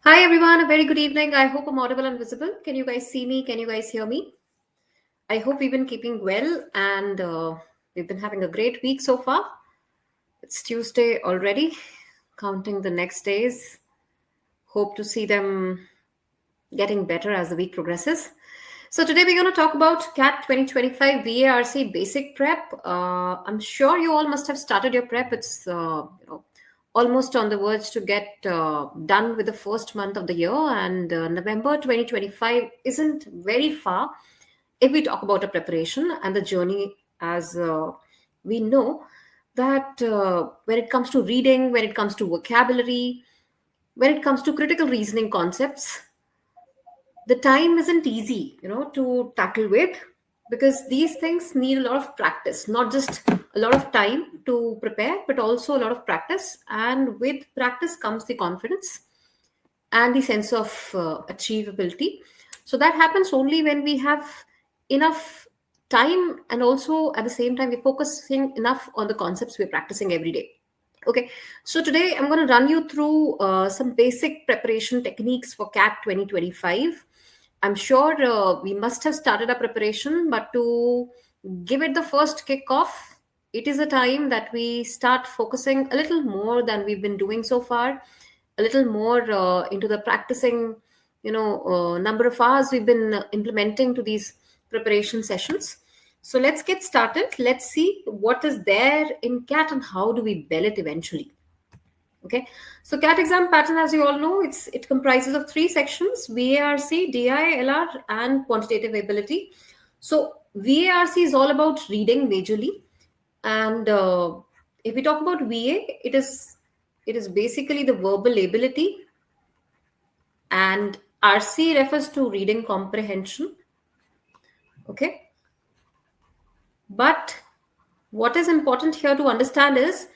Hi everyone, a very good evening. I hope I'm audible and visible. Can you guys see me? Can you guys hear me? I hope we've been keeping well and we've been having a great week so far. It's Tuesday already, counting the next days. Hope to see them getting better as the week progresses. So today we're going to talk about CAT 2025 VARC basic prep. I'm sure you all must have started your prep. It's almost on the verge to get done with the first month of the year, and November 2025 isn't very far if we talk about a preparation and the journey. As we know that when it comes to reading, when it comes to vocabulary, when it comes to critical reasoning concepts, the time isn't easy to tackle with, because these things need a lot of practice, not just a lot of time to prepare but also a lot of practice, and with practice comes the confidence and the sense of achievability. So that happens only when we have enough time, and also at the same time we're focusing enough on the concepts we're practicing every day. Okay, so today I'm going to run you through some basic preparation techniques for CAT 2025. I'm sure we must have started our preparation, but to give it the first kickoff, it is a time that we start focusing a little more than we've been doing so far, a little more into the practicing, number of hours we've been implementing to these preparation sessions. So let's get started. Let's see what is there in CAT and how do we bell it eventually. Okay, so CAT exam pattern, as you all know, it comprises of three sections: VARC, DI, LR, and quantitative ability. So VARC is all about reading majorly, and if we talk about VA, it is basically the verbal ability, and RC refers to reading comprehension. Okay, but what is important here to understand is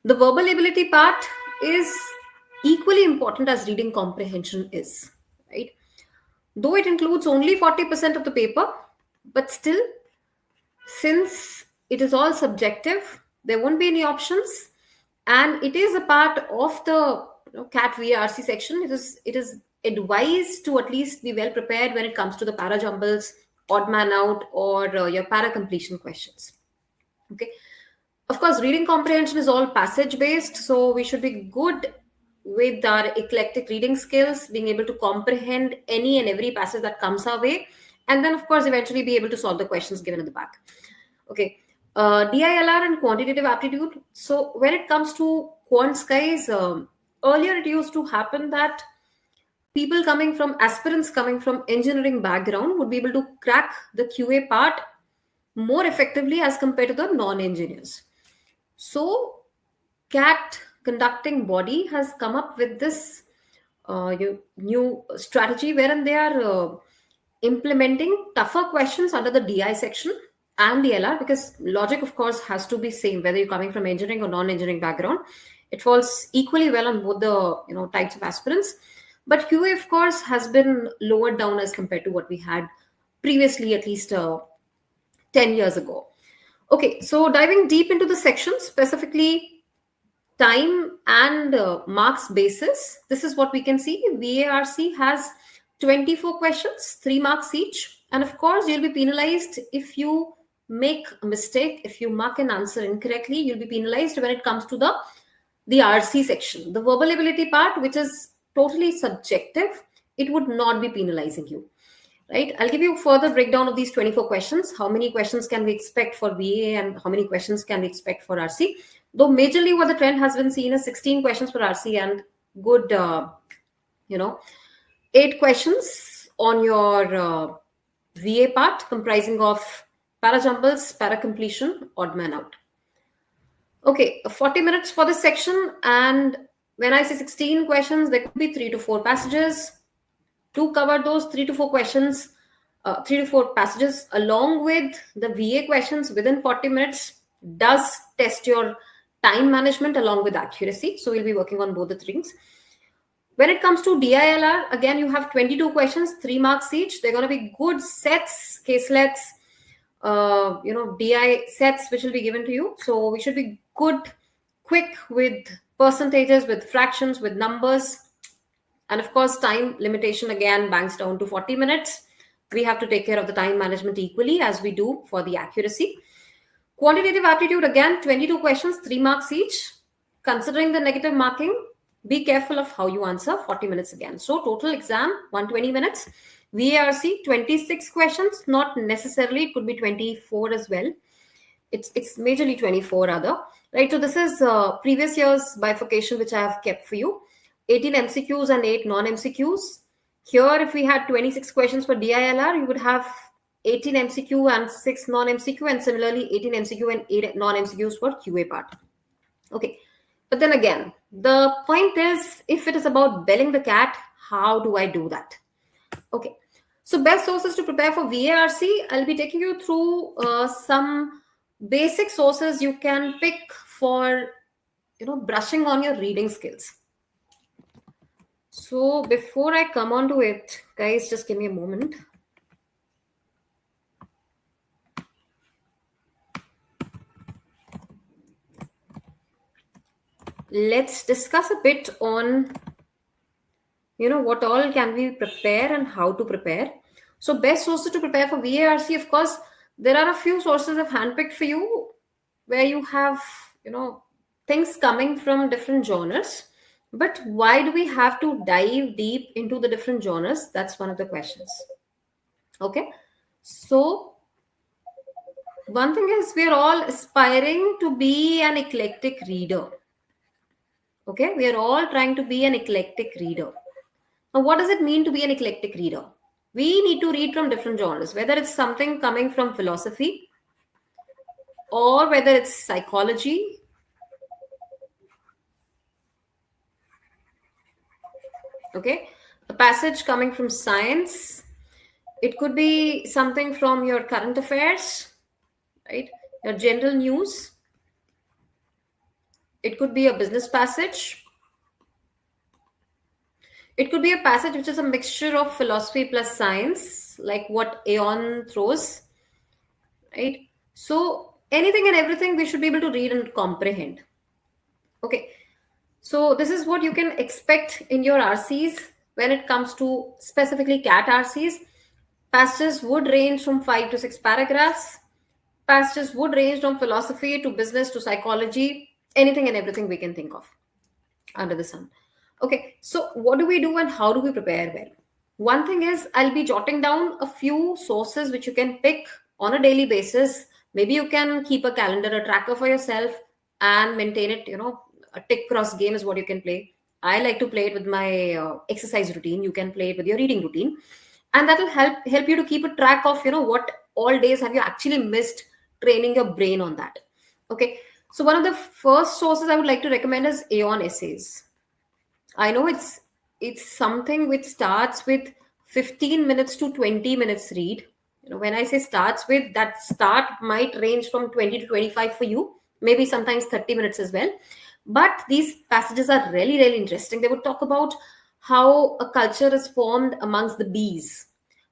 the verbal ability part is equally important as reading comprehension is, right? Though it includes only 40% of the paper, but still, since it is all subjective, there won't be any options, and it is a part of the CAT VRC section. It is advised to at least be well prepared when it comes to the Parajumbles, odd man out, or your para completion questions. Okay, of course, reading comprehension is all passage based, so we should be good with our eclectic reading skills, being able to comprehend any and every passage that comes our way, and then, of course, eventually be able to solve the questions given in the back. Okay, DILR and quantitative aptitude. So, when it comes to quant skies, earlier it used to happen that aspirants coming from engineering background would be able to crack the QA part more effectively as compared to the non-engineers. So, CAT conducting body has come up with this new strategy wherein they are implementing tougher questions under the DI section and the LR, because logic, of course, has to be same whether you're coming from engineering or non-engineering background. It falls equally well on both the types of aspirants. But QA, of course, has been lowered down as compared to what we had previously, at least 10 years ago. Okay, so diving deep into the section, specifically time and marks basis, this is what we can see. VARC has 24 questions, 3 marks each. And of course, you'll be penalized if you make a mistake. If you mark an answer incorrectly, you'll be penalized when it comes to the RC section. The verbal ability part, which is totally subjective, it would not be penalizing you. Right, I'll give you further breakdown of these 24 questions. How many questions can we expect for VA and how many questions can we expect for RC? Though majorly what the trend has been seen is 16 questions for RC and good, 8 questions on your VA part, comprising of Parajumbles, para completion, odd man out. Okay, 40 minutes for this section, and when I say 16 questions, there could be 3 to 4 passages. To cover those 3 to 4 questions, 3 to 4 passages along with the VA questions within 40 minutes does test your time management along with accuracy. So we'll be working on both the things. When it comes to DILR, again, you have 22 questions, 3 marks each. They're going to be good sets, caselets, DI sets, which will be given to you. So we should be good, quick with percentages, with fractions, with numbers. And of course, time limitation again banks down to 40 minutes. We have to take care of the time management equally as we do for the accuracy. Quantitative aptitude, again, 22 questions, 3 marks each. Considering the negative marking, be careful of how you answer, 40 minutes again. So total exam, 120 minutes. VARC, 26 questions, not necessarily, it could be 24 as well. It's majorly 24 rather, right? So this is previous year's bifurcation, which I have kept for you. 18 MCQs and 8 non-MCQs. Here, if we had 26 questions for DILR, you would have 18 MCQ and 6 non-MCQ, and similarly 18 MCQ and 8 non-MCQs for QA part. Okay. But then again, the point is, if it is about belling the cat, how do I do that? Okay. So best sources to prepare for VARC, I'll be taking you through some basic sources you can pick for, brushing on your reading skills. So before I come on to it, guys, just give me a moment. Let's discuss a bit on, what all can we prepare and how to prepare. So best sources to prepare for VARC, of course, there are a few sources I've handpicked for you where you have, things coming from different genres. But why do we have to dive deep into the different genres? That's one of the questions. Okay. So one thing is, we're all aspiring to be an eclectic reader. Okay. We are all trying to be an eclectic reader. Now, what does it mean to be an eclectic reader? We need to read from different genres, whether it's something coming from philosophy or whether it's psychology, okay, a passage coming from science. It could be something from your current affairs, right? Your general news. It could be a business passage. It could be a passage which is a mixture of philosophy plus science, like what Aeon throws, right? So anything and everything we should be able to read and comprehend. Okay. So this is what you can expect in your RCs when it comes to specifically CAT RCs. Passages would range from 5 to 6 paragraphs. Passages would range from philosophy to business to psychology, anything and everything we can think of under the sun. Okay, so what do we do and how do we prepare well? One thing is, I'll be jotting down a few sources which you can pick on a daily basis. Maybe you can keep a calendar, a tracker for yourself and maintain it, a tick cross game is what you can play. I like to play it with my exercise routine. You can play it with your reading routine. And that will help you to keep a track of, what all days have you actually missed training your brain on that. Okay. So one of the first sources I would like to recommend is Aeon essays. I know it's something which starts with 15 minutes to 20 minutes read. When I say starts with, that start might range from 20 to 25 for you, maybe sometimes 30 minutes as well. But these passages are really, really interesting. They would talk about how a culture is formed amongst the bees.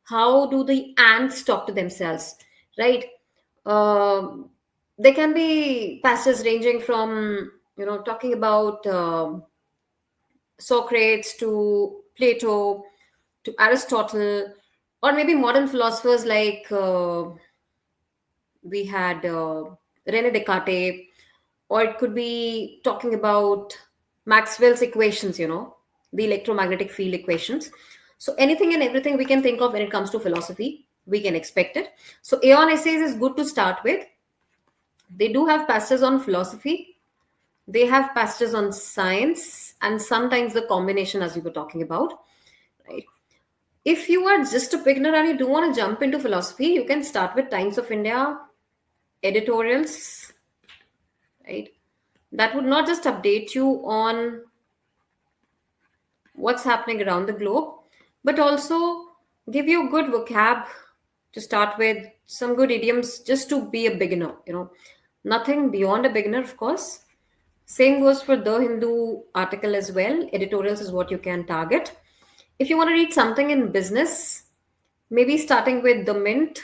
How do the ants talk to themselves, right? There can be passages ranging from, talking about Socrates to Plato to Aristotle, or maybe modern philosophers like we had Rene Descartes, or it could be talking about Maxwell's equations, the electromagnetic field equations. So anything and everything we can think of when it comes to philosophy, we can expect it. So Aeon essays is good to start with. They do have passages on philosophy. They have passages on science and sometimes the combination as we were talking about, right? If you are just a beginner and you don't want to jump into philosophy, you can start with Times of India, editorials, right? That would not just update you on what's happening around the globe, but also give you good vocab to start with, some good idioms just to be a beginner, nothing beyond a beginner, of course. Same goes for the Hindu article as well. Editorials is what you can target. If you want to read something in business, maybe starting with the Mint,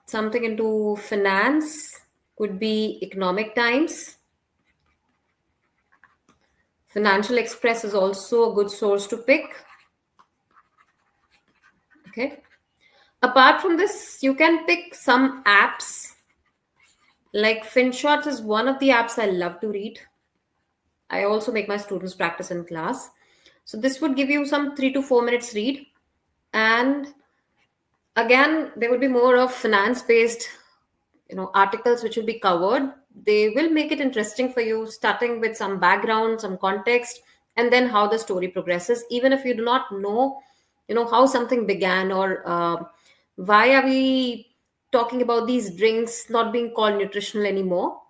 something into finance, could be Economic Times. Financial Express is also a good source to pick. Okay. Apart from this, you can pick some apps. Like FinShots is one of the apps I love to read. I also make my students practice in class. So this would give you some 3 to 4 minutes read. And again, there would be more of finance based, articles which will be covered. They will make it interesting for you, starting with some background, some context, and then how the story progresses. Even if you do not know, how something began, or why are we talking about these drinks not being called nutritional anymore,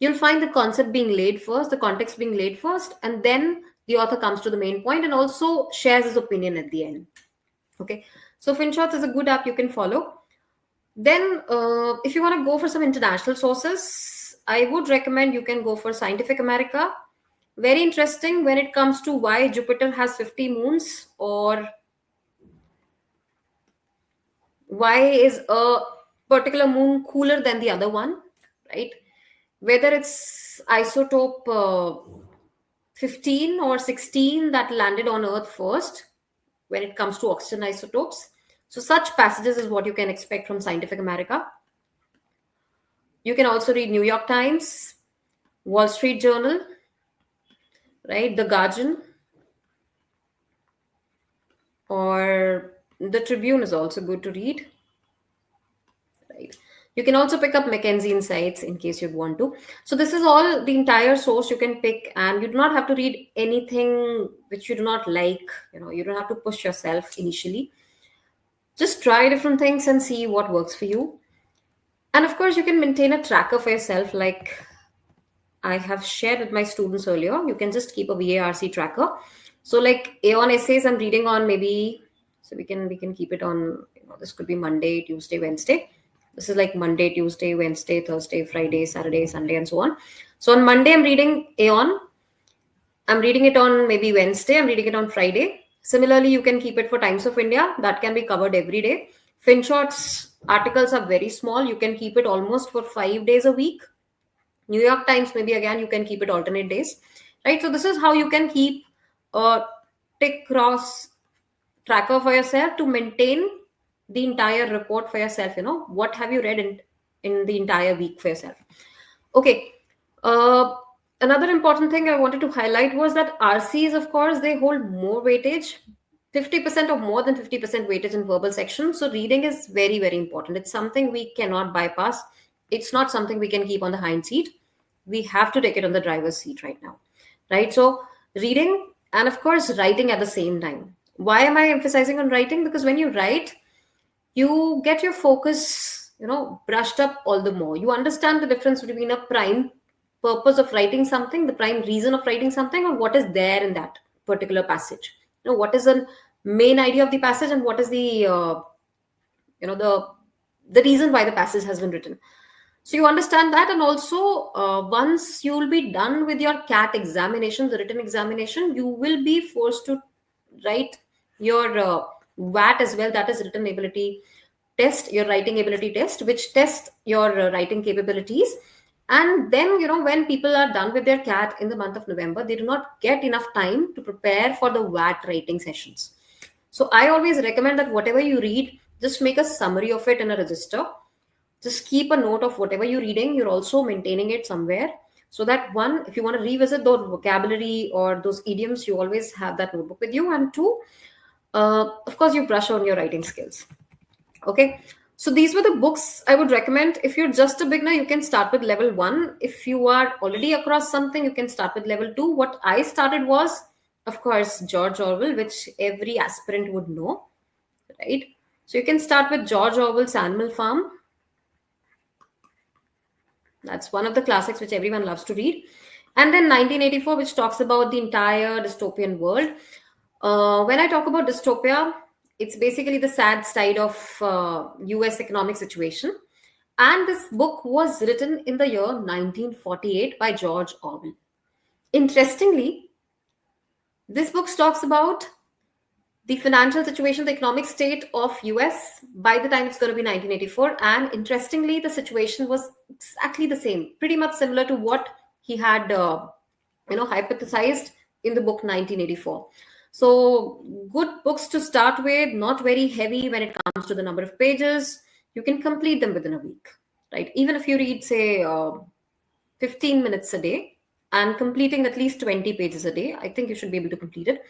you'll find the concept being laid first, the context being laid first, and then the author comes to the main point and also shares his opinion at the end. Okay, so FinShots is a good app you can follow. Then, if you want to go for some international sources, I would recommend you can go for Scientific America. Very interesting when it comes to why Jupiter has 50 moons, or why is a particular moon cooler than the other one, right? Whether it's isotope 15 or 16 that landed on Earth first when it comes to oxygen isotopes. So, such passages is what you can expect from Scientific America. You can also read New York Times, Wall Street Journal, right? The Guardian, or the Tribune is also good to read, right? You can also pick up McKinsey Insights in case you'd want to. So this is all the entire source you can pick, and you do not have to read anything which you do not like. You don't have to push yourself initially. Just try different things and see what works for you. And of course, you can maintain a tracker for yourself, like I have shared with my students earlier. You can just keep a VARC tracker. So like Aeon essays, I'm reading on maybe, so we can keep it on, this could be Monday, Tuesday, Wednesday. This is like Monday, Tuesday, Wednesday, Thursday, Friday, Saturday, Sunday, and so on. So on Monday, I'm reading Aeon. I'm reading it on maybe Wednesday. I'm reading it on Friday. Similarly, you can keep it for Times of India. That can be covered every day. FinShots articles are very small. You can keep it almost for 5 days a week. New York Times, maybe again, you can keep it alternate days, right? So this is how you can keep a tick cross tracker for yourself to maintain the entire report for yourself. What have you read in the entire week for yourself? Okay. Another important thing I wanted to highlight was that RCs, of course, they hold more weightage, 50% or more than 50% weightage in verbal section. So reading is very, very important. It's something we cannot bypass. It's not something we can keep on the hind seat. We have to take it on the driver's seat right now, right? So reading and of course writing at the same time. Why am I emphasizing on writing? Because when you write, you get your focus, brushed up all the more. You understand the difference between a prime purpose of writing something, the prime reason of writing something, or what is there in that particular passage. What is the main idea of the passage, and what is the the reason why the passage has been written. So you understand that, and also once you will be done with your CAT examination, the written examination, you will be forced to write your VAT as well, that is written ability test, your writing ability test, which tests your writing capabilities. And then, when people are done with their CAT in the month of November, they do not get enough time to prepare for the VAT writing sessions. So I always recommend that whatever you read, just make a summary of it in a register. Just keep a note of whatever you're reading. You're also maintaining it somewhere, so that one, if you want to revisit those vocabulary or those idioms, you always have that notebook with you. And two, of course, you brush on your writing skills. Okay. So these were the books I would recommend. If you're just a beginner, you can start with level 1. If you are already across something, you can start with level 2. What I started was, of course, George Orwell, which every aspirant would know, right? So you can start with George Orwell's Animal Farm. That's one of the classics which everyone loves to read. And then 1984, which talks about the entire dystopian world. When I talk about dystopia, it's basically the sad side of US economic situation. And this book was written in the year 1948 by George Orwell. Interestingly, this book talks about the financial situation, the economic state of US by the time it's going to be 1984. And interestingly, the situation was exactly the same, pretty much similar to what he had, hypothesized in the book 1984. So good books to start with, not very heavy when it comes to the number of pages. You can complete them within a week, right? Even if you read, say, 15 minutes a day and completing at least 20 pages a day, I think you should be able to complete it.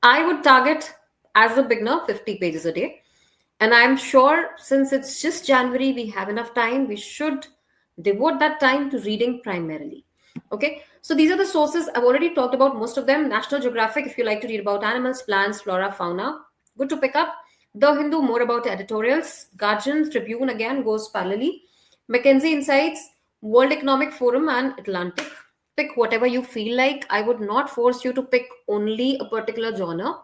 I would target as a beginner 50 pages a day. And I'm sure since it's just January, we have enough time. We should devote that time to reading primarily. Okay, so these are the sources. I've already talked about most of them. National Geographic, if you like to read about animals, plants, flora, fauna, good to pick up. The Hindu, more about editorials. Guardian, Tribune, again, goes parallelly. McKinsey Insights, World Economic Forum, and Atlantic. Pick whatever you feel like. I would not force you to pick only a particular genre.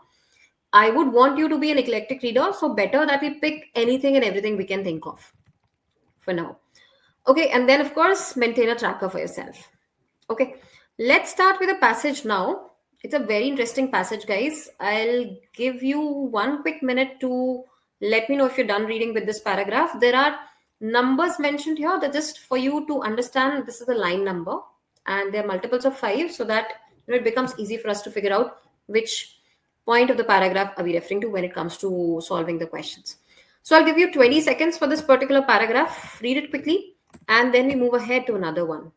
I would want you to be an eclectic reader, so better that we pick anything and everything we can think of for now. Okay, and then of course, maintain a tracker for yourself. Okay, let's start with a passage now. It's a very interesting passage, guys. I'll give you 1 quick minute to let me know if you're done reading with this paragraph. There are numbers mentioned here that just for you to understand this is the line number, and there are multiples of 5 so that it becomes easy for us to figure out which point of the paragraph are we referring to when it comes to solving the questions. So I'll give you 20 seconds for this particular paragraph. Read it quickly, and then we move ahead to another one.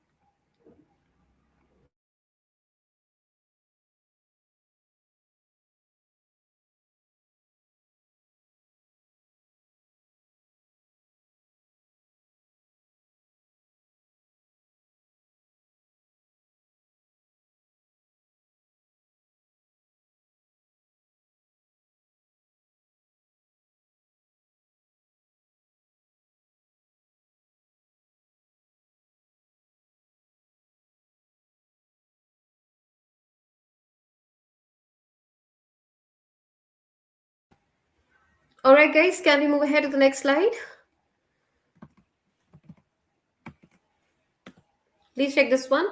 All right, guys, can we move ahead to the next slide? Please check this one.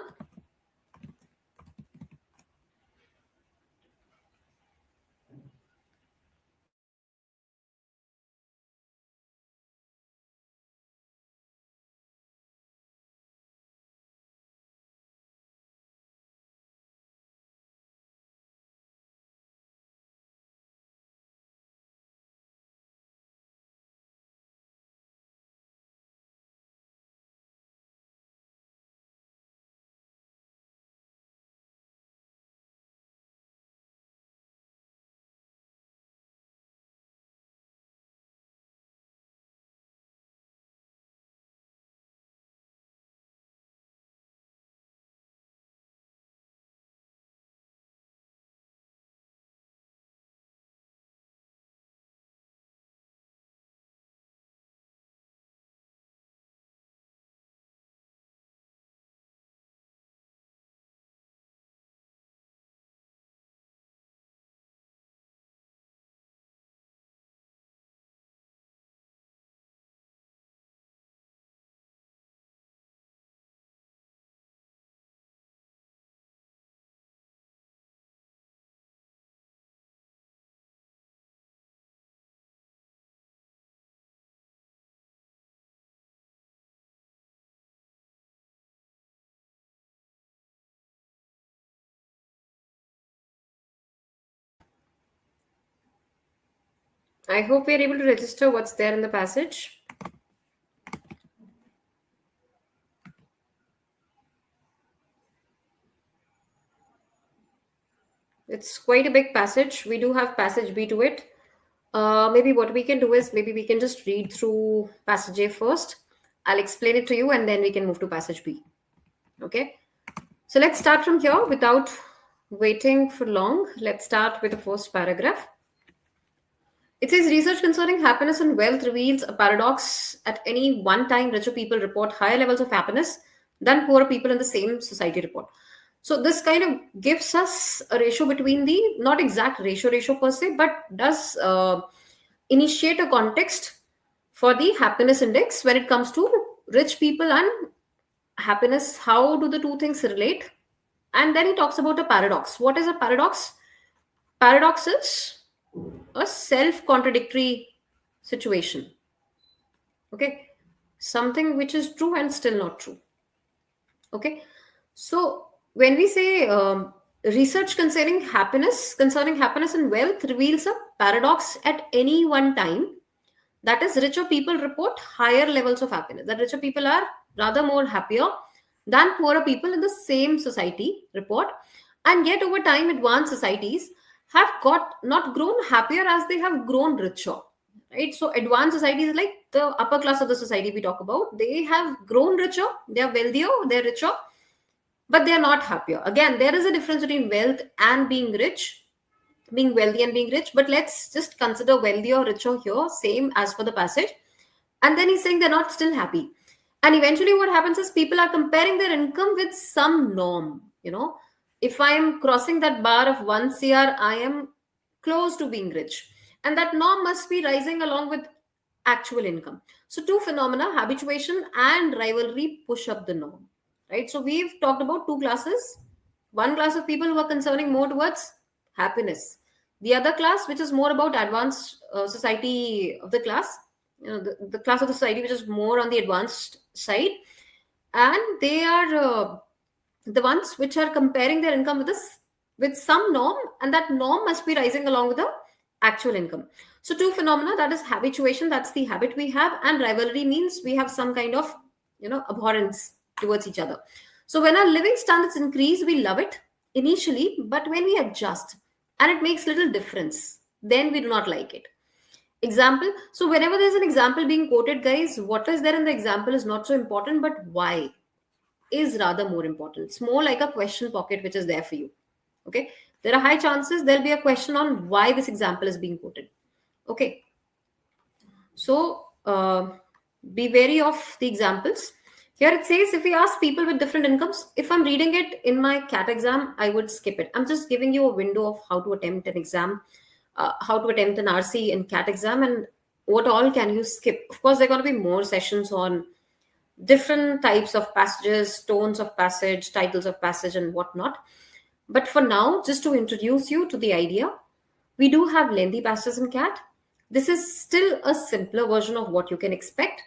I hope we are able to register what's there in the passage. It's quite a big passage. We do have passage B to it. Maybe what we can do is maybe we can just read through passage A first. I'll explain it to you and then we can move to passage B. Okay. So let's start from here without waiting for long. Let's start with the first paragraph. It says research concerning happiness and wealth reveals a paradox. At any one time, richer people report higher levels of happiness than poorer people in the same society report. So this kind of gives us a ratio between the, not exact ratio per se, but does initiate a context for the happiness index when it comes to rich people and happiness. How do the two things relate? And then he talks about a paradox. What is a paradox? Paradox is a self-contradictory situation. Okay, something which is true and still not true. Okay, so when we say Research concerning happiness and wealth reveals a paradox at any one time. That is, richer people report higher levels of happiness. That richer people are rather more happier than poorer people in the same society report. And yet, over time, advanced societies have got not grown happier as they have grown richer. Right? So, advanced societies like the upper class of the society we talk about, they have grown richer, they are wealthier, they're richer, but they are not happier. Again, there is a difference between wealth and being rich, being wealthy and being rich, but let's just consider wealthy or richer here, same as per the passage. And then he's saying they're not still happy. And eventually what happens is people are comparing their income with some norm. If I'm crossing that bar of 1 CR, I am close to being rich. And that norm must be rising along with actual income. So two phenomena, habituation and rivalry, push up the norm. Right? So we've talked about two classes. One class of people who are concerning more towards happiness. The other class, which is more about advanced society of the class, the class of the society which is more on the advanced side, and they are the ones which are comparing their income with some norm, and that norm must be rising along with the actual income. So two phenomena, that is habituation, that's the habit we have, and rivalry means we have some kind of abhorrence towards each other. So when our living standards increase, we love it initially, but when we adjust and it makes little difference, then we do not like it. Example. So whenever there's an example being quoted, guys, what is there in the example is not so important, but why is rather more important. It's more like a question pocket which is there for you. Okay. There are high chances there'll be a question on why this example is being quoted. Okay. So be wary of the examples. Here it says, if we ask people with different incomes, if I'm reading it in my CAT exam, I would skip it. I'm just giving you a window of how to attempt an exam, how to attempt an RC and CAT exam, and what all can you skip. Of course, there are going to be more sessions on different types of passages, tones of passage, titles of passage, and whatnot. But for now, just to introduce you to the idea, we do have lengthy passages in CAT. This is still a simpler version of what you can expect.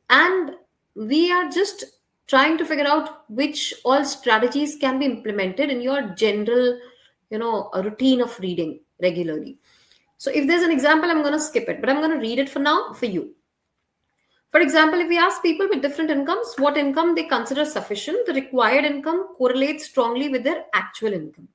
And we are just trying to figure out which all strategies can be implemented in your general, a routine of reading regularly. So if there's an example, I'm going to skip it, but I'm going to read it for now for you. For example, if we ask people with different incomes what income they consider sufficient, the required income correlates strongly with their actual income.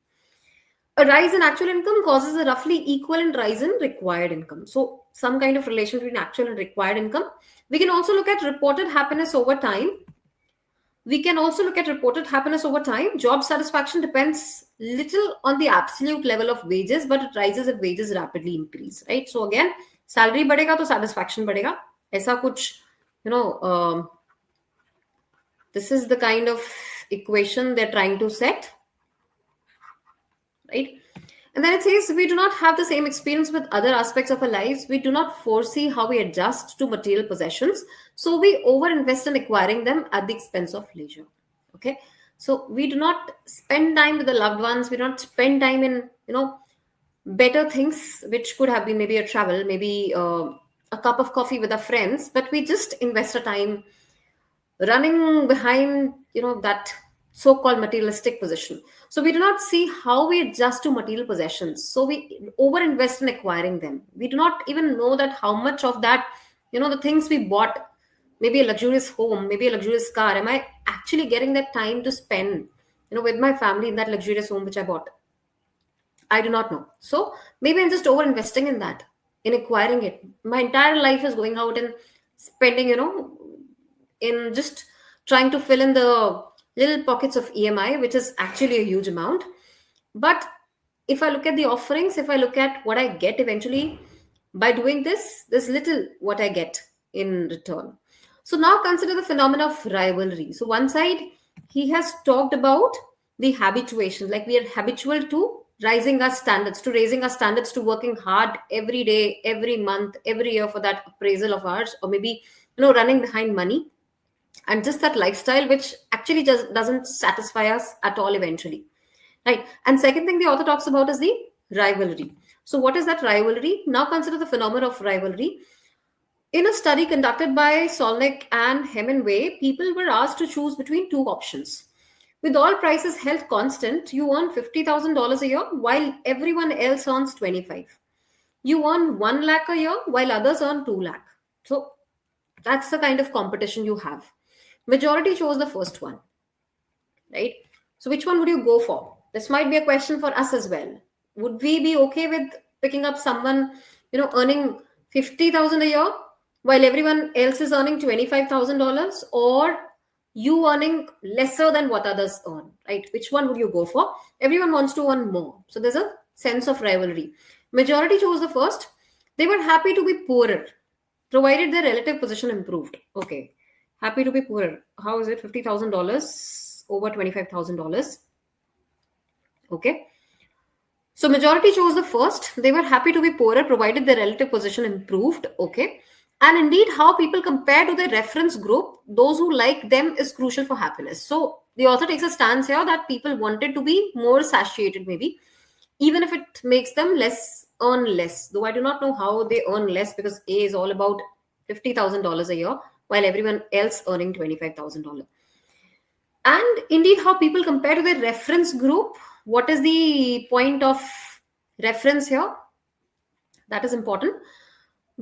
A rise in actual income causes a roughly equivalent rise in required income. So some kind of relation between actual and required income. We can also look at reported happiness over time. Job satisfaction depends little on the absolute level of wages, but it rises if wages rapidly increase, right? So again, salary badega to satisfaction badega. Aisa kuch, this is the kind of equation they're trying to set, right? And then it says, we do not have the same experience with other aspects of our lives. We do not foresee how we adjust to material possessions. So we overinvest in acquiring them at the expense of leisure. Okay. So we do not spend time with the loved ones. We do not spend time in, better things, which could have been maybe a travel, maybe a cup of coffee with our friends, but we just invest our time running behind, that so-called materialistic position. So we do not see how we adjust to material possessions. So we overinvest in acquiring them. We do not even know that how much of that, the things we bought, maybe a luxurious home, maybe a luxurious car, am I actually getting that time to spend, with my family in that luxurious home which I bought? I do not know. So maybe I'm just overinvesting in that, in acquiring it. My entire life is going out and spending, in just trying to fill in the little pockets of EMI, which is actually a huge amount. But if I look at the offerings, if I look at what I get eventually by doing this, there's little what I get in return. So now consider the phenomena of rivalry. So one side, he has talked about the habituation, like we are habitual to raising our standards, to working hard every day, every month, every year for that appraisal of ours, or maybe, running behind money. And just that lifestyle, which actually just doesn't satisfy us at all eventually, right? And second thing the author talks about is the rivalry. So what is that rivalry? Now consider the phenomena of rivalry. In a study conducted by Solnick and Hemingway, people were asked to choose between two options. With all prices held constant, you earn $50,000 a year while everyone else earns 25. You earn 1 lakh a year while others earn 2 lakh. So that's the kind of competition you have. Majority chose the first one, right? So which one would you go for? This might be a question for us as well. Would we be okay with picking up someone, earning 50,000 a year while everyone else is earning $25,000, or you earning lesser than what others earn, right? Which one would you go for? Everyone wants to earn more. So there's a sense of rivalry. Majority chose the first. They were happy to be poorer, provided their relative position improved. Okay. Happy to be poorer. How is it? $50,000 over $25,000. Okay. So majority chose the first. They were happy to be poorer provided their relative position improved. Okay. And indeed, how people compare to their reference group, those who like them, is crucial for happiness. So the author takes a stance here that people wanted to be more satiated, maybe, even if it makes them earn less. Though I do not know how they earn less, because A is all about $50,000 a year while everyone else earning $25,000. And indeed, how people compare to their reference group. What is the point of reference here? That is important.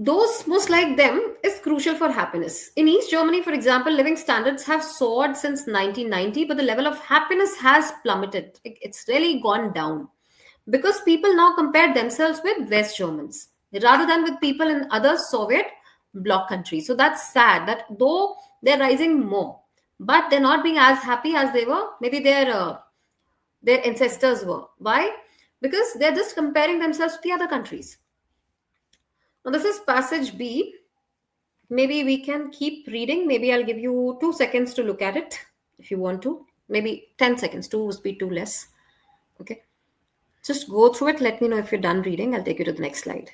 Those most like them is crucial for happiness. In East Germany, for example, living standards have soared since 1990, but the level of happiness has plummeted. It's really gone down because people now compare themselves with West Germans rather than with people in other Soviet bloc countries. So that's sad that though they're rising more, but they're not being as happy as they were. Maybe their ancestors were. Why? Because they're just comparing themselves to the other countries. Now this is passage B. Maybe we can keep reading. Maybe I'll give you 2 seconds to look at it if you want to. Maybe 10 seconds. 2 would be too less. Okay. Just go through it. Let me know if you're done reading. I'll take you to the next slide.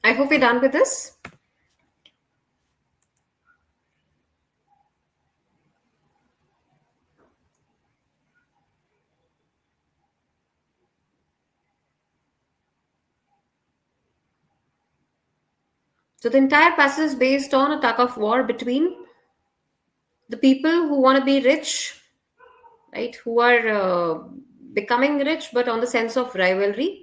I hope we're done with this. So the entire passage is based on a tug of war between the people who want to be rich, right, who are becoming rich, but on the sense of rivalry,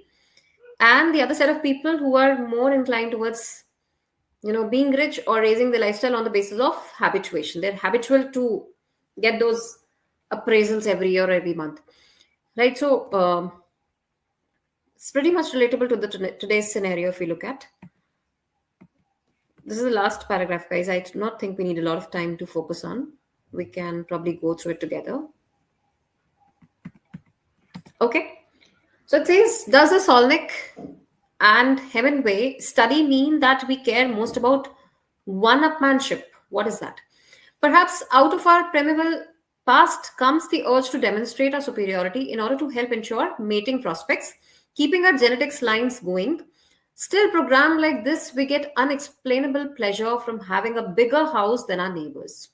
and the other set of people who are more inclined towards, being rich or raising the lifestyle on the basis of habituation. They're habitual to get those appraisals every year or every month, right? So it's pretty much relatable to the today's scenario if we look at. This is the last paragraph, guys. I do not think we need a lot of time to focus on. We can probably go through it together. Okay. So it says, does the Solnick and Hemingway study mean that we care most about one-upmanship? What is that? Perhaps out of our primeval past comes the urge to demonstrate our superiority in order to help ensure mating prospects, keeping our genetics lines going. Still, programmed like this, we get unexplainable pleasure from having a bigger house than our neighbors,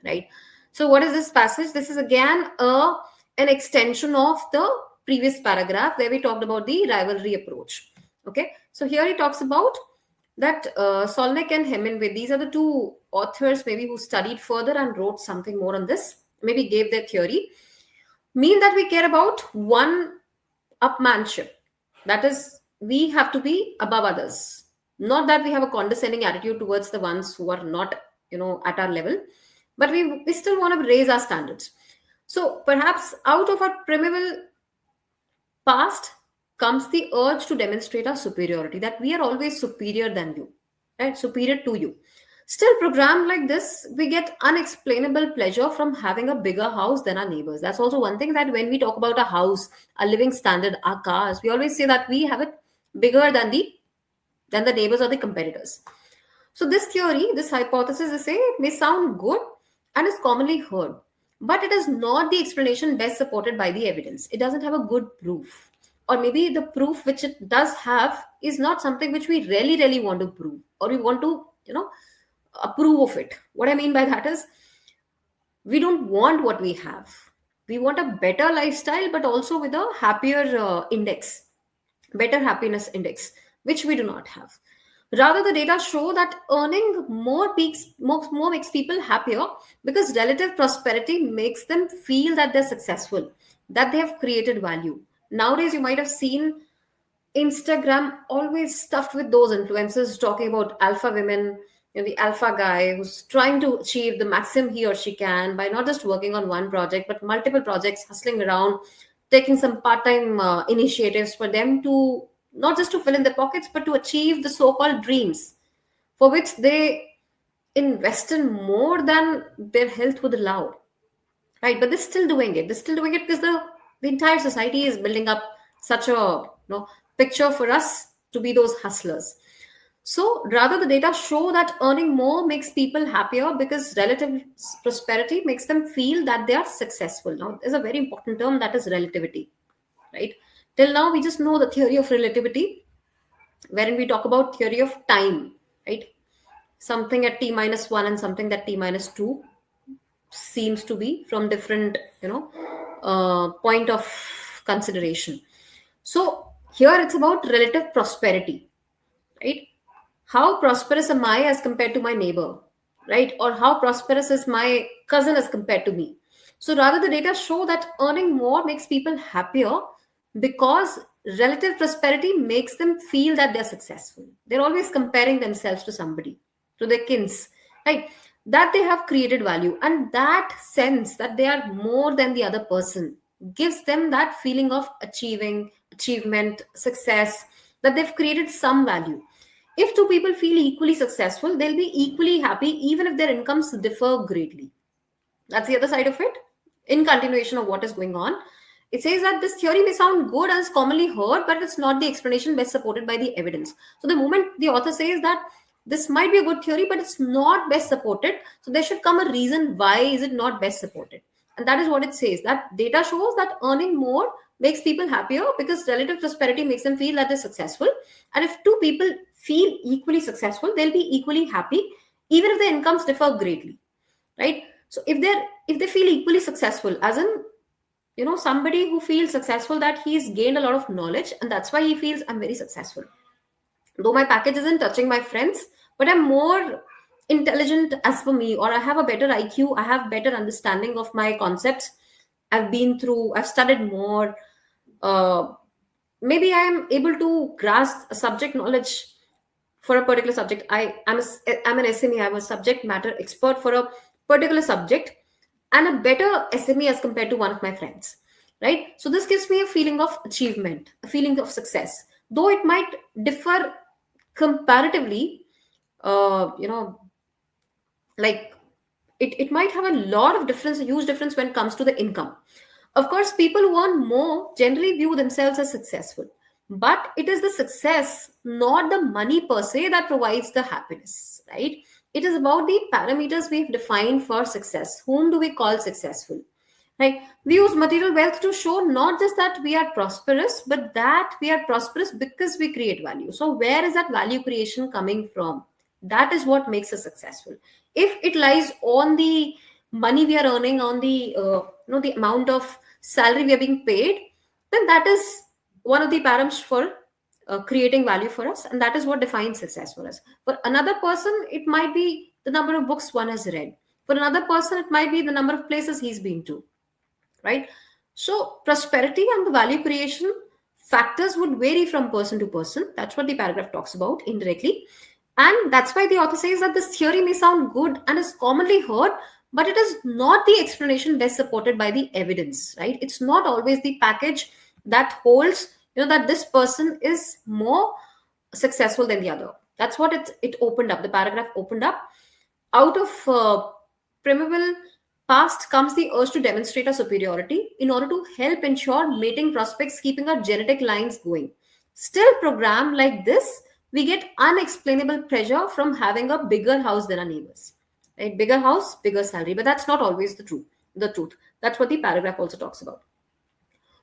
right? So what is this passage? This is again an extension of the previous paragraph where we talked about the rivalry approach. Okay, so here he talks about that Solnick and Hemingway, these are the two authors maybe who studied further and wrote something more on this, maybe gave their theory, mean that we care about one upmanship. That is, we have to be above others. Not that we have a condescending attitude towards the ones who are not, at our level, but we still want to raise our standards. So perhaps out of our primeval past comes the urge to demonstrate our superiority, that we are always superior than you, right? Superior to you. Still, programmed like this, we get unexplainable pleasure from having a bigger house than our neighbors. That's also one thing, that when we talk about a house, a living standard, our cars, we always say that we have it bigger than the neighbors or the competitors. So this theory, this hypothesis, they say, may sound good and is commonly heard, but it is not the explanation best supported by the evidence. It doesn't have a good proof. Or maybe the proof which it does have is not something which we really, really want to prove, or we want to, approve of it. What I mean by that is, we don't want what we have. We want a better lifestyle, but also with a happier index, better happiness index, which we do not have. Rather, the data show that earning more makes people happier because relative prosperity makes them feel that they're successful, that they have created value. Nowadays, you might have seen Instagram always stuffed with those influencers talking about alpha women, the alpha guy who's trying to achieve the maximum he or she can by not just working on one project, but multiple projects, hustling around, taking some part-time initiatives for them to not just to fill in their pockets, but to achieve the so-called dreams for which they invest in more than their health would allow, right? But they're still doing it. They're still doing it because the entire society is building up such a picture for us to be those hustlers. So rather, the data show that earning more makes people happier because relative prosperity makes them feel that they are successful. Now, there's a very important term, that is relativity, right? Till now, we just know the theory of relativity, wherein we talk about theory of time, right? Something at t minus 1 and something that t minus 2 seems to be from different, point of consideration. So here it's about relative prosperity, right? How prosperous am I as compared to my neighbor, right? Or how prosperous is my cousin as compared to me? So rather, the data show that earning more makes people happier because relative prosperity makes them feel that they're successful. They're always comparing themselves to somebody, to their kins, right? That they have created value, and that sense that they are more than the other person gives them that feeling of achievement, success, that they've created some value. If two people feel equally successful, they'll be equally happy even if their incomes differ greatly. That's the other side of it. In continuation of what is going on, it says that this theory may sound good and is commonly heard, but it's not the explanation best supported by the evidence. So the moment the author says that this might be a good theory, but it's not best supported, so there should come a reason why is it not best supported. And that is what it says, that data shows that earning more makes people happier because relative prosperity makes them feel that they're successful. And if two people feel equally successful, they'll be equally happy, even if their incomes differ greatly, right? So if they feel equally successful, as in, somebody who feels successful, that he's gained a lot of knowledge and that's why he feels I'm very successful. Though my package isn't touching my friends, but I'm more intelligent as for me, or I have a better IQ, I have better understanding of my concepts. I've studied more. Maybe I'm able to grasp a subject knowledge for a particular subject. I'm an SME, I'm a subject matter expert for a particular subject, and a better SME as compared to one of my friends, right? So this gives me a feeling of achievement, a feeling of success, though it might differ comparatively, like it might have a lot of difference, a huge difference when it comes to the income. Of course, people who earn more generally view themselves as successful, but it is the success, not the money per se, that provides the happiness, right? It is about the parameters we've defined for success. Whom do we call successful? Right? We use material wealth to show not just that we are prosperous, but that we are prosperous because we create value. So where is that value creation coming from? That is what makes us successful. If it lies on the money we are earning, on the the amount of salary we are being paid, then that is one of the parameters for creating value for us, and that is what defines success for us. For another person, it might be the number of books one has read. For another person, it might be the number of places he's been to, right? So prosperity and the value creation factors would vary from person to person. That's what the paragraph talks about indirectly. And that's why the author says that this theory may sound good and is commonly heard, but it is not the explanation best supported by the evidence, right? It's not always the package that holds, that this person is more successful than the other. That's what it opened up. The paragraph opened up. Out of primeval past comes the urge to demonstrate our superiority in order to help ensure mating prospects, keeping our genetic lines going. Still programmed like this, we get unexplainable pressure from having a bigger house than our neighbors. Right? Bigger house, bigger salary. But that's not always the truth. The truth. That's what the paragraph also talks about.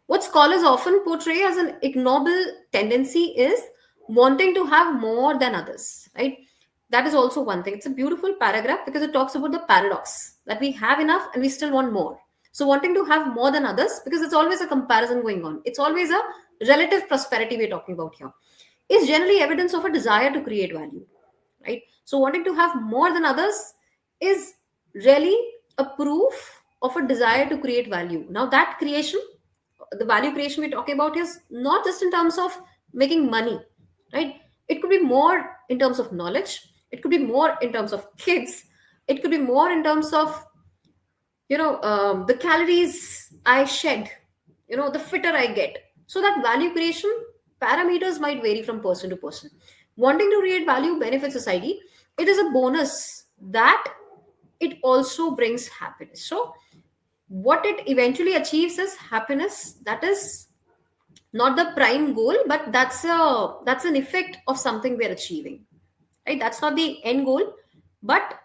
What scholars often portray as an ignoble tendency is wanting to have more than others, right? That is also one thing. It's a beautiful paragraph because it talks about the paradox that we have enough and we still want more. So, wanting to have more than others, because it's always a comparison going on, it's always a relative prosperity we're talking about here, is generally evidence of a desire to create value, right? So, wanting to have more than others is really a proof of a desire to create value. Now, that creation, the value creation we're talking about, is not just in terms of making money, right? It could be more in terms of knowledge, it could be more in terms of kids, it could be more in terms of the calories I shed, the fitter I get. So that value creation parameters might vary from person to person. Wanting to create value benefits society, it is a bonus that it also brings happiness. So what it eventually achieves is happiness. That is not the prime goal, but that's an effect of something we're achieving, right? That's not the end goal, but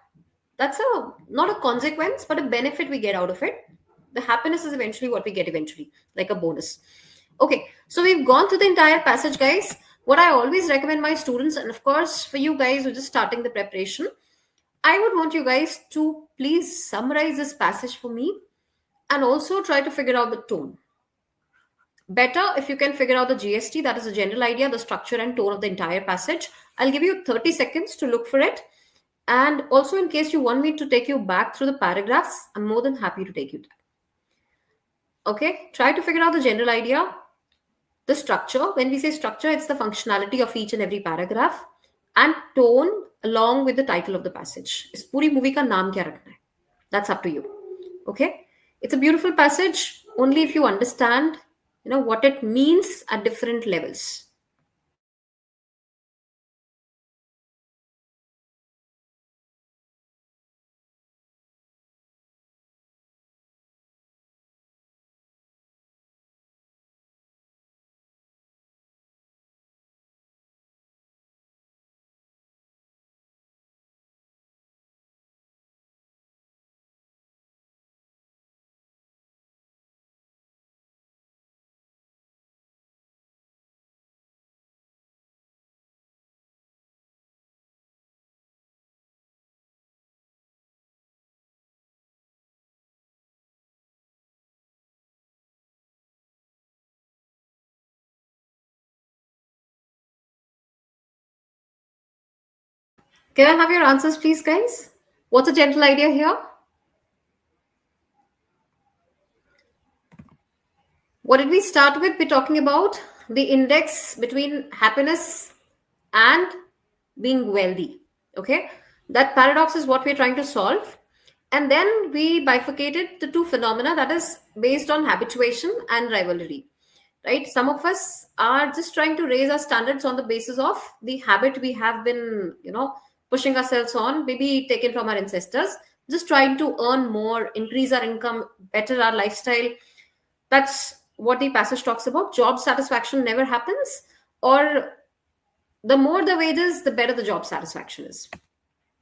that's a not a consequence but a benefit we get out of it. The happiness is eventually what we get eventually, like a bonus. Okay, so we've gone through the entire passage, guys. What I always recommend my students, and of course for you guys who are just starting the preparation, I would want you guys to please summarize this passage for me and also try to figure out the tone. Better if you can figure out the GST, that is the general idea, the structure and tone of the entire passage. I'll give you 30 seconds to look for it. And also, in case you want me to take you back through the paragraphs, I'm more than happy to take you there. Okay, try to figure out the general idea, the structure. When we say structure, it's the functionality of each and every paragraph, and tone along with the title of the passage. Is puri movie ka naam kya rakhna hai? That's up to you. Okay, it's a beautiful passage only if you understand what it means at different levels. Can I have your answers, please, guys? What's a general idea here? What did we start with? We're talking about the index between happiness and being wealthy. Okay, that paradox is what we're trying to solve. And then we bifurcated the two phenomena, that is based on habituation and rivalry. Right? Some of us are just trying to raise our standards on the basis of the habit we have been, pushing ourselves on, maybe taken from our ancestors, just trying to earn more, increase our income, better our lifestyle. That's what the passage talks about. Job satisfaction never happens, or the more the wages, the better the job satisfaction is.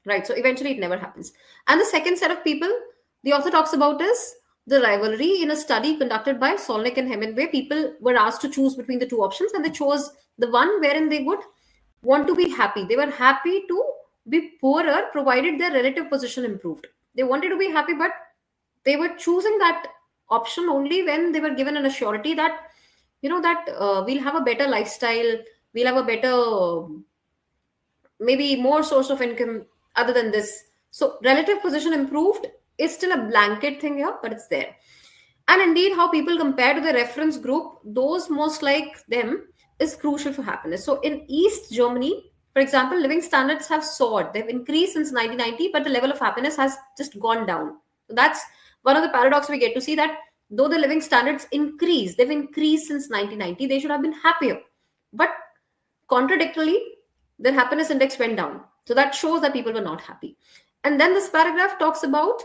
Right. So eventually it never happens. And the second set of people the author talks about is the rivalry. In a study conducted by Solnick and Hemingway, people were asked to choose between the two options, and they chose the one wherein they would want to be happy. They were happy to be poorer provided their relative position improved. They wanted to be happy, but they were choosing that option only when they were given an assurity that we'll have a better lifestyle, we'll have a better maybe more source of income other than this. So relative position improved is still a blanket thing here, but it's there. And indeed, how people compare to the reference group, those most like them, is crucial for happiness. So in East Germany, for example, living standards have soared. They've increased since 1990, but the level of happiness has just gone down. So that's one of the paradoxes we get to see, that though the living standards increase, they've increased since 1990, they should have been happier. But contradictorily, their happiness index went down. So that shows that people were not happy. And then this paragraph talks about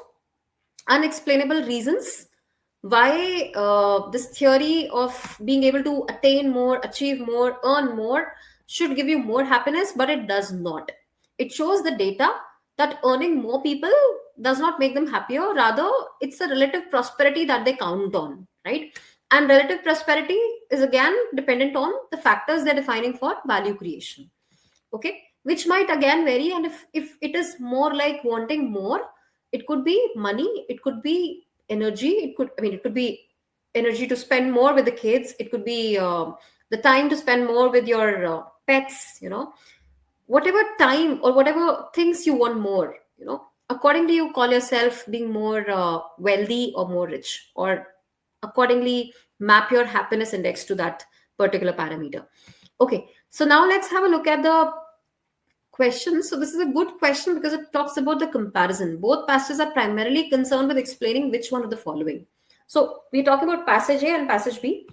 unexplainable reasons why this theory of being able to attain more, achieve more, earn more should give you more happiness, but it does not. It shows the data that earning more people does not make them happier. Rather, it's a relative prosperity that they count on, right? And relative prosperity is again dependent on the factors they're defining for value creation. Okay, which might again vary. And if it is more like wanting more, it could be money, it could be energy, it could be energy to spend more with the kids, it could be the time to spend more with your pets, whatever time or whatever things you want more, accordingly you call yourself being more wealthy or more rich, or accordingly map your happiness index to that particular parameter. Okay, so now let's have a look at the question. So this is a good question because it talks about the comparison. Both passages are primarily concerned with explaining which one of the following. So we're talking about passage A and passage B.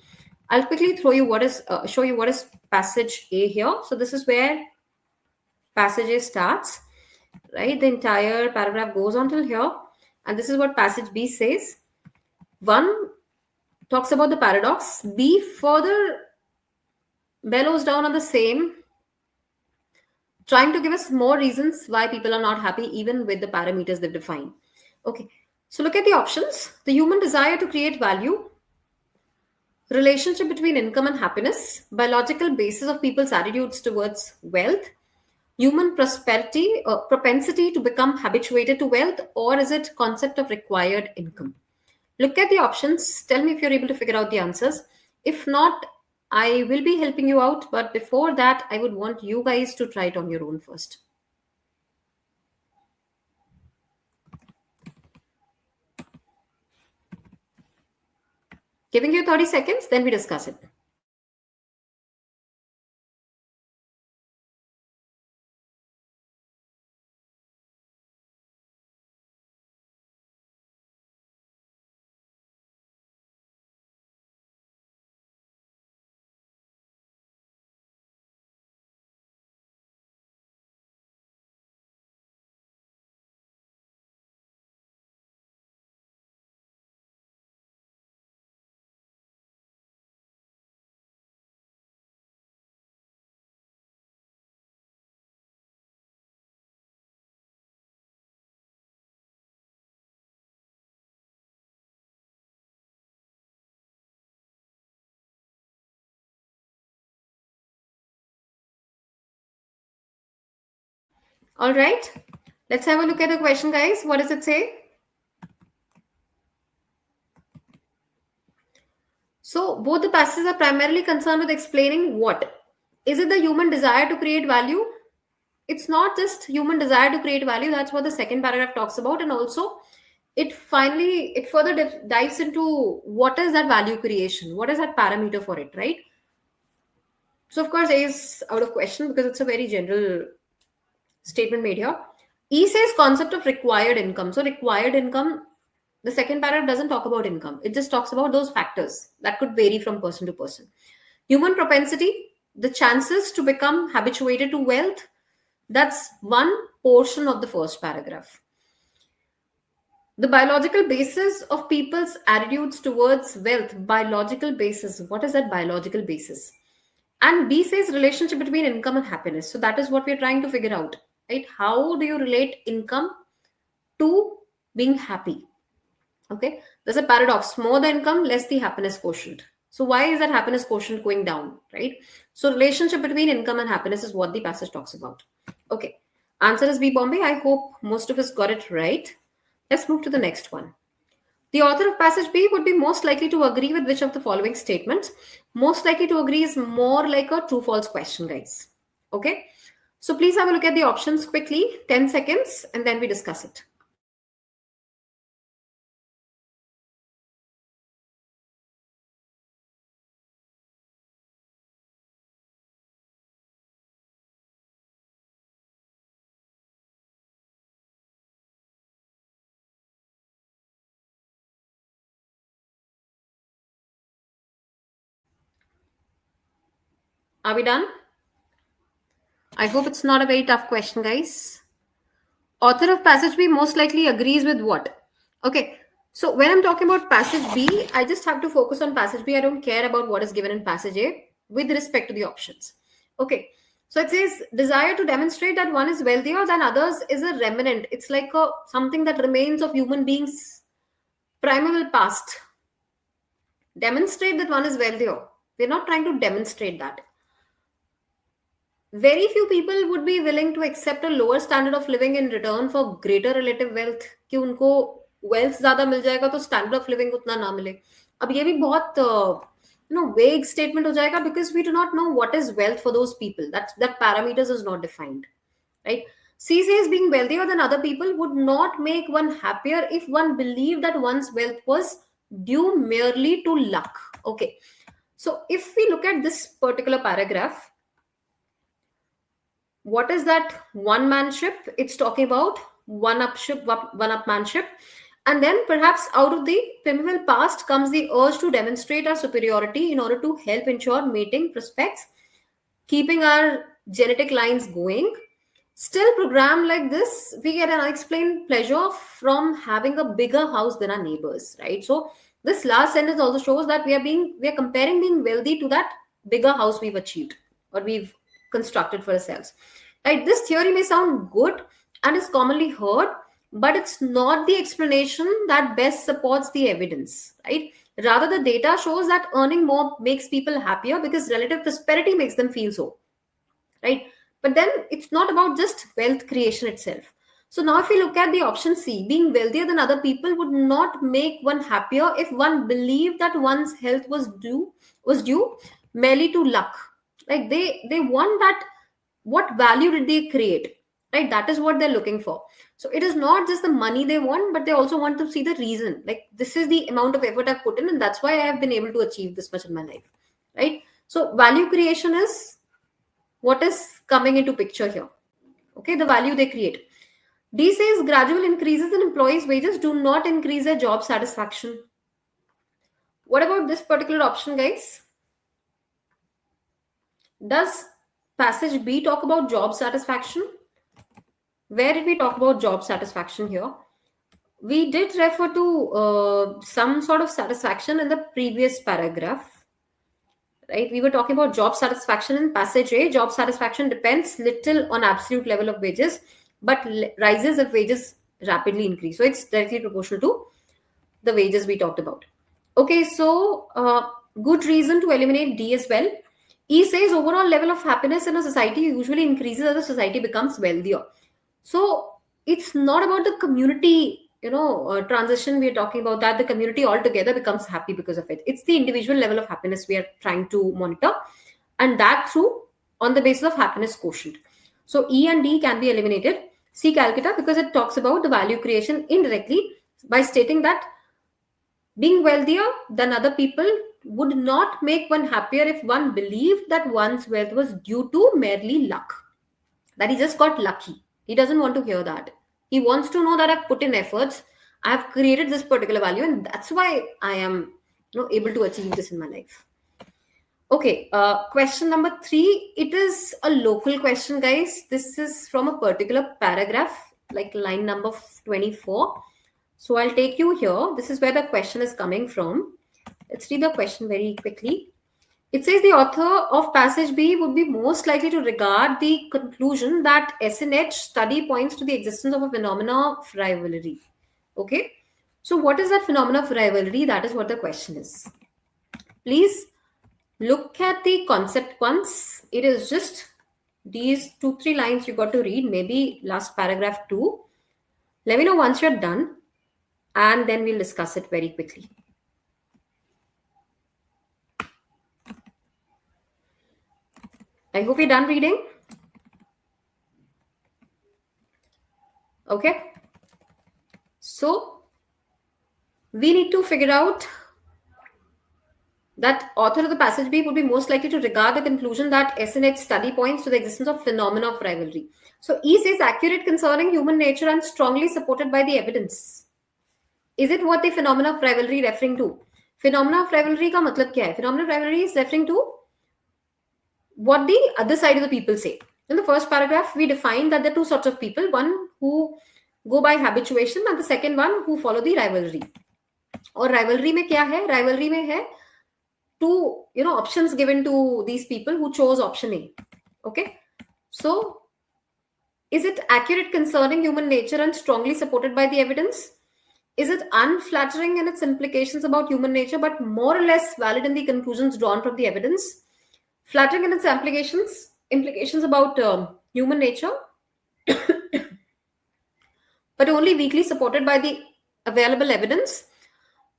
I'll quickly show you what is passage A here. So this is where passage A starts, right? The entire paragraph goes on till here, and this is what passage B says. One talks about the paradox. B further bellows down on the same, trying to give us more reasons why people are not happy even with the parameters they've defined. Okay, so look at the options. The human desire to create value, relationship between income and happiness, biological basis of people's attitudes towards wealth, human prosperity or propensity to become habituated to wealth, or is it concept of required income? Look at the options. Tell me if you're able to figure out the answers. If not, I will be helping you out. But before that, I would want you guys to try it on your own first. Giving you 30 seconds, then we discuss it. All right. Let's have a look at the question, guys. What does it say? So, both the passages are primarily concerned with explaining what? Is it the human desire to create value? It's not just human desire to create value. That's what the second paragraph talks about. And also, it further dives into what is that value creation? What is that parameter for it, right? So, of course, A is out of question because it's a very general statement made here. E says concept of required income. So required income, the second paragraph doesn't talk about income. It just talks about those factors that could vary from person to person. Human propensity, the chances to become habituated to wealth, that's one portion of the first paragraph. The biological basis of people's attitudes towards wealth, biological basis. What is that biological basis? And B says relationship between income and happiness. So that is what we're trying to figure out, right? How do you relate income to being happy? Okay, there's a paradox: more the income, less the happiness quotient. So why is that happiness quotient going down, right? So relationship between income and happiness is what the passage talks about. Okay, answer is B, Bombay. I hope most of us got it right. Let's move to the next one. The author of passage B would be most likely to agree with which of the following statements? Most likely to agree is more like a true false question, guys. Okay, so please have a look at the options quickly, 10 seconds, and then we discuss it. Are we done? I hope it's not a very tough question, guys. Author of passage B most likely agrees with what? Okay, so when I'm talking about passage B, I just have to focus on passage B. I don't care about what is given in passage A with respect to the options. Okay, so it says desire to demonstrate that one is wealthier than others is a remnant. It's like something that remains of human beings' primeval past. Demonstrate that one is wealthier. We're not trying to demonstrate that. Very few people would be willing to accept a lower standard of living in return for greater relative wealth कि उनको wealth ज़्यादा मिल जाएगा तो standard of living उतना ना मिले. अब ये भी बहुत vague statement हो जाएगा because we do not know what is wealth for those people. That parameters is not defined, right? C says being wealthier than other people would not make one happier if one believed that one's wealth was due merely to luck. Okay, so if we look at this particular paragraph, what is that one manship? It's talking about one up manship. And then perhaps out of the primeval past comes the urge to demonstrate our superiority in order to help ensure mating prospects, keeping our genetic lines going. Still programmed like this, we get an unexplained pleasure from having a bigger house than our neighbors, right? So this last sentence also shows that we are comparing being wealthy to that bigger house we've achieved or we've constructed for ourselves, right? This theory may sound good and is commonly heard, but it's not the explanation that best supports the evidence, right? Rather, the data shows that earning more makes people happier because relative prosperity makes them feel so, right? But then it's not about just wealth creation itself. So now if we look at the option C, being wealthier than other people would not make one happier if one believed that one's health was due merely to luck. Like they want that, what value did they create? Right? That is what they're looking for. So it is not just the money they want, but they also want to see the reason. Like this is the amount of effort I've put in, and that's why I have been able to achieve this much in my life. Right? So value creation is what is coming into picture here. Okay, the value they create. D says gradual increases in employees' wages do not increase their job satisfaction. What about this particular option, guys? Does passage B talk about job satisfaction? Where did we talk about job satisfaction here? We did refer to some sort of satisfaction in the previous paragraph, right? We were talking about job satisfaction in passage A. Job satisfaction depends little on absolute level of wages, but rises if wages rapidly increase. So it's directly proportional to the wages we talked about. Okay, so good reason to eliminate D as well. E says overall level of happiness in a society usually increases as the society becomes wealthier. So it's not about the community, transition we are talking about, that the community altogether becomes happy because of it. It's the individual level of happiness we are trying to monitor, and that through on the basis of happiness quotient. So E and D can be eliminated. C Calcutta, because it talks about the value creation indirectly by stating that being wealthier than other people would not make one happier if one believed that one's wealth was due to merely luck, that he just got lucky. He doesn't want to hear that. He wants to know that I've put in efforts, I've created this particular value, and that's why I am able to achieve this in my life. Okay, question number 3. It is a local question, guys. This is from a particular paragraph, like line number 24. So I'll take you here. This is where the question is coming from. Let's read the question very quickly. It says the author of passage B would be most likely to regard the conclusion that SNH study points to the existence of a phenomena of rivalry. Okay. So what is that phenomena of rivalry? That is what the question is. Please look at the concept once. It is just these 2-3 lines you got to read, maybe last paragraph too. Let me know once you're done, and then we'll discuss it very quickly. I hope you're done reading. Okay. So we need to figure out that author of the passage B would be most likely to regard the conclusion that SNH study points to the existence of phenomena of rivalry. So E says accurate concerning human nature and strongly supported by the evidence. Is it what the phenomena of rivalry referring to? Phenomena of rivalry ka matlab kya hai? Phenomena of rivalry is referring to what the other side of the people say, In the first paragraph, we define that there are two sorts of people, one who go by habituation and the second one who follow the rivalry. और rivalry में क्या है? Rivalry में है two, options given to these people who chose option A. Okay. So, is it accurate concerning human nature and strongly supported by the evidence? Is it unflattering in its implications about human nature, but more or less valid in the conclusions drawn from the evidence? Flattering in its implications about human nature, but only weakly supported by the available evidence.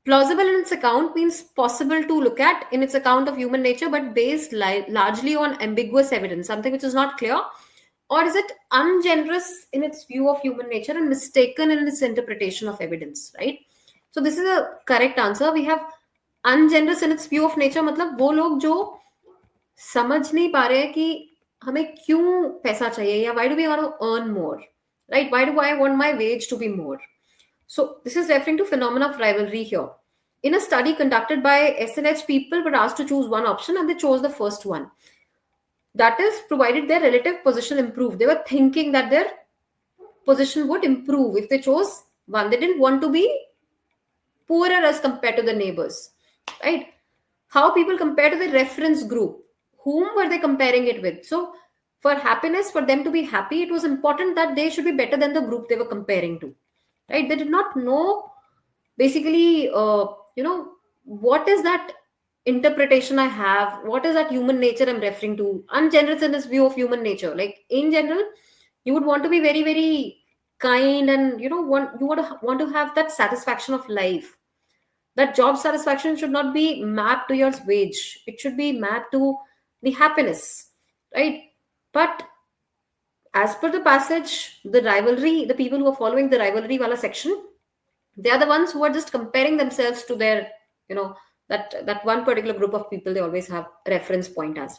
Plausible in its account means possible to look at in its account of human nature, but based largely on ambiguous evidence, something which is not clear. Or is it ungenerous in its view of human nature and mistaken in its interpretation of evidence, right? So this is a correct answer. We have ungenerous in its view of nature, मतलब वो लोग जो समझ नहीं पा रहे हैं कि हमें क्यों पैसा चाहिए या why do we want to earn more, right? Why do I want my wage to be more? So this is referring to phenomena of rivalry here. In a study conducted by SNH, people were asked to choose one option and they chose the first one. That is, provided their relative position improved. They were thinking that their position would improve if they chose one. They didn't want to be poorer as compared to the neighbors, right? How people compare to the reference group. Whom were they comparing it with? So for happiness, for them to be happy, it was important that they should be better than the group they were comparing to, right? They did not know basically, what is that interpretation I have? What is that human nature I'm referring to? Ungenerous in this view of human nature. Like in general, you would want to be very, very kind and, you would want to have that satisfaction of life. That job satisfaction should not be mapped to your wage. It should be mapped to the happiness, right? But as per the passage, the rivalry, the people who are following the rivalry wala section, they are the ones who are just comparing themselves to their, that one particular group of people they always have reference point as.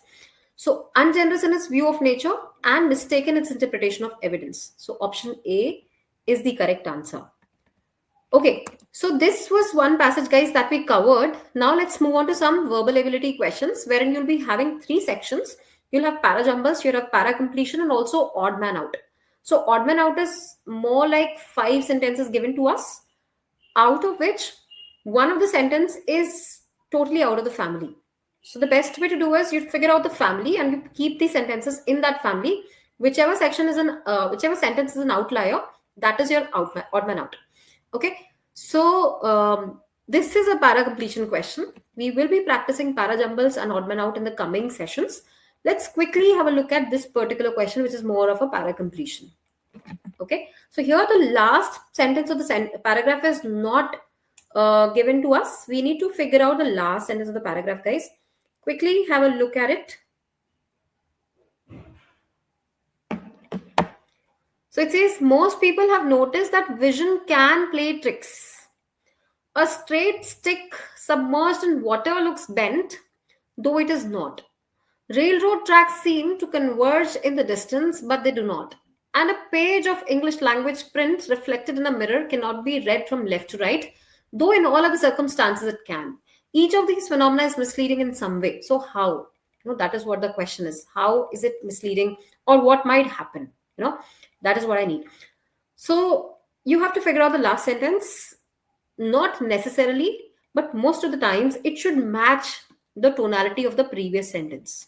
So ungenerous in its view of nature and mistaken its interpretation of evidence. So option A is the correct answer. Okay, so this was one passage, guys, that we covered. Now let's move on to some verbal ability questions wherein you'll be having three sections. You'll have parajumbles, you'll have para completion, and also odd man out. So odd man out is more like 5 sentences given to us, out of which one of the sentence is totally out of the family. So the best way to do is you figure out the family and you keep the sentences in that family. Whichever sentence is an outlier, that is your odd man out. Okay, so this is a para completion question. We will be practicing parajumbles and odd man out in the coming sessions. Let's quickly have a look at this particular question, which is more of a para completion. Okay, so here the last sentence of the paragraph is not given to us. We need to figure out the last sentence of the paragraph, guys. Quickly have a look at it. So it says, most people have noticed that vision can play tricks. A straight stick submerged in water looks bent, though it is not. Railroad tracks seem to converge in the distance, but they do not. And a page of English language print reflected in a mirror cannot be read from left to right, though in all other circumstances it can. Each of these phenomena is misleading in some way. So how? That is what the question is. How is it misleading, or what might happen? That is what I need. So you have to figure out the last sentence. Not necessarily, but most of the times it should match the tonality of the previous sentence,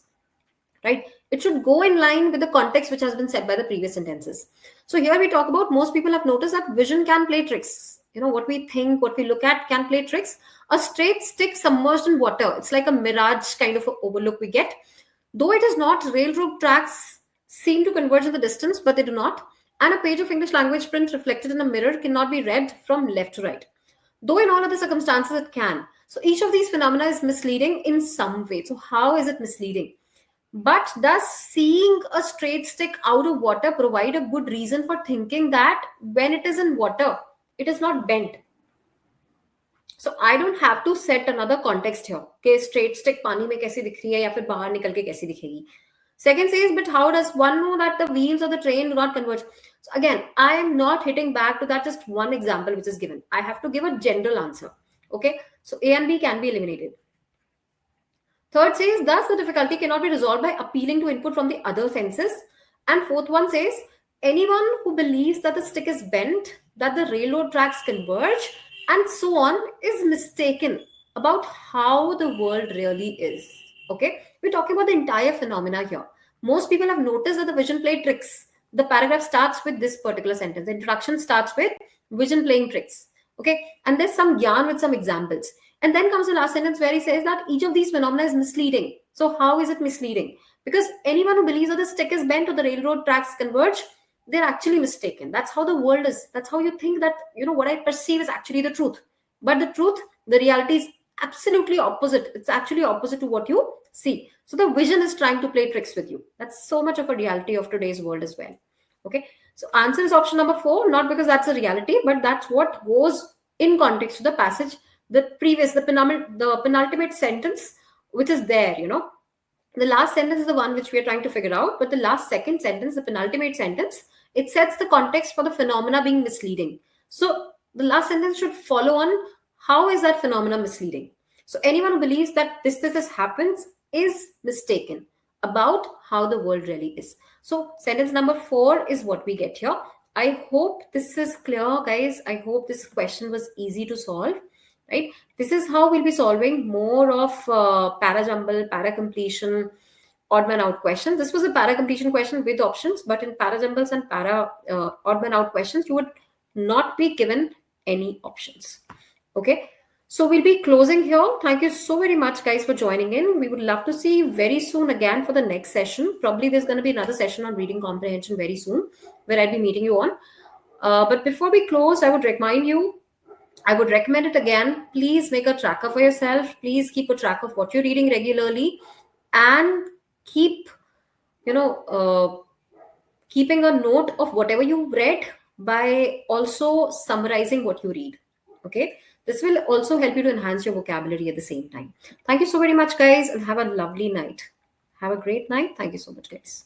right? It should go in line with the context which has been set by the previous sentences. So here we talk about, most people have noticed that vision can play tricks. What we think, what we look at can play tricks. A straight stick submerged in water, it's like a mirage kind of overlook we get. Though it is not, railroad tracks seem to converge in the distance, but they do not. And a page of English language print reflected in a mirror cannot be read from left to right, though in all other circumstances it can. So each of these phenomena is misleading in some way. So how is it misleading? But does seeing a straight stick out of water provide a good reason for thinking that when it is in water, it is not bent? So I don't have to set another context here. Okay, straight stick पानी में कैसी दिख रही है या फिर बाहर निकल के कैसी दिखेगी? Second says, but how does one know that the wheels of the train do not converge? So again, I am not hitting back to that just one example which is given. I have to give a general answer. Okay, so A and B can be eliminated. Third says, thus the difficulty cannot be resolved by appealing to input from the other senses. And fourth one says, anyone who believes that the stick is bent, that the railroad tracks converge, and so on is mistaken about how the world really is. Okay, we're talking about the entire phenomena here. Most people have noticed that the vision play tricks. The paragraph starts with this particular sentence. The introduction starts with vision playing tricks. Okay, and there's some yarn with some examples. And then comes the last sentence where he says that each of these phenomena is misleading. So, how is it misleading? Because anyone who believes that the stick is bent or the railroad tracks converge, they're actually mistaken. That's how the world is. That's how you think that, what I perceive is actually the truth. But the truth, the reality is absolutely opposite. It's actually opposite to what you see. So the vision is trying to play tricks with you. That's so much of a reality of today's world as well. Okay. So answer is option number 4, not because that's a reality, but that's what goes in context to the passage, the penultimate sentence, which is there, the last sentence is the one which we are trying to figure out, but the last second sentence, the penultimate sentence, it sets the context for the phenomena being misleading. So the last sentence should follow on how is that phenomena misleading. So anyone who believes that this happens is mistaken about how the world really is. So sentence number 4 is what we get here. I hope this is clear, guys. I hope this question was easy to solve. Right, this is how we'll be solving more of parajumble, para-completion, odd man out questions. This was a para-completion question with options, but in parajumbles and odd man out questions, you would not be given any options. Okay, so we'll be closing here. Thank you so very much, guys, for joining in. We would love to see you very soon again for the next session. Probably there's going to be another session on reading comprehension very soon, where I'll be meeting you on. But before we close, I would recommend it again. Please make a tracker for yourself. Please keep a track of what you're reading regularly, and keep, keeping a note of whatever you've read by also summarizing what you read. Okay. This will also help you to enhance your vocabulary at the same time. Thank you so very much, guys, and have a lovely night. Have a great night. Thank you so much, guys.